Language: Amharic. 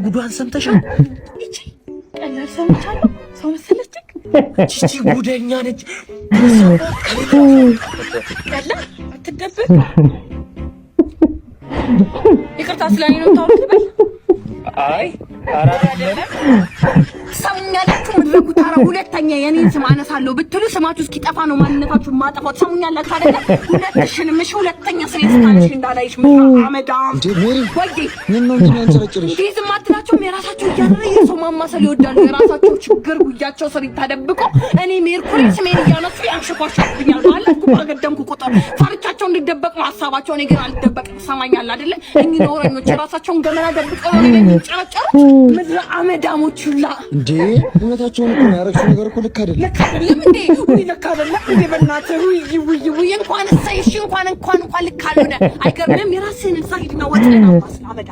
ጉዷን ሰምተሻል? እቺ ቀላል ሰምቻለሁ። ሰው መሰለች። እቺ ጉደኛ ነች። ቀላል አትደብቅ። ይቅርታ ስለኔ ነው ታውቁበት። አይ አራዳለም ሰሙኛላችሁ። ምድረጉ ታራ ሁለተኛ የኔን ስም አነሳለሁ ብትሉ ስማችሁ እስኪጠፋ ነው ማንነታችሁ ማጠፋት። ሰሙኛላችሁ አይደል? ሁለተሽንም እሺ፣ ሁለተኛ ስለስታንሽ እንዳላይሽ ምድረ አመዳም እንዴ ሜሪ ወይዬ ምን ነው እንዴ አንጨረጭርሽ? እንዴ ዝም አትላቸውም? የራሳቸው እያደረ የሰው ማማሰል ይወዳሉ። የራሳቸው ችግር ጉያቸው ስር ተደብቆ እኔ ሜርኩሪ ስሜን እያነሱ ያንሽኳሽኩኛል ማለት ባገደምኩ ቁጥር ፈርቻቸው እንዲደበቅ ሐሳባቸው። እኔ ግን አልደበቅም። ሰማኛል አይደል? እኚህ ኖረኞች የራሳቸውን ገመና ደብቀው ነው የሚጨረጨሩት። ምድረ አመዳሞች ሁላ እንዴ እውነታቸውን እኮ ነው ያረግሽው። ነገር እኮ ልክ አይደለም። ልክ አይደለም እንዴ? ወይ ልክ አይደለም እንዴ? በእናትህ ወይ እንኳን ሳይሽ እንኳን ልክ አልሆነ አይገርምም? የራስህን ሳይድና ወጥና ማስላመዳ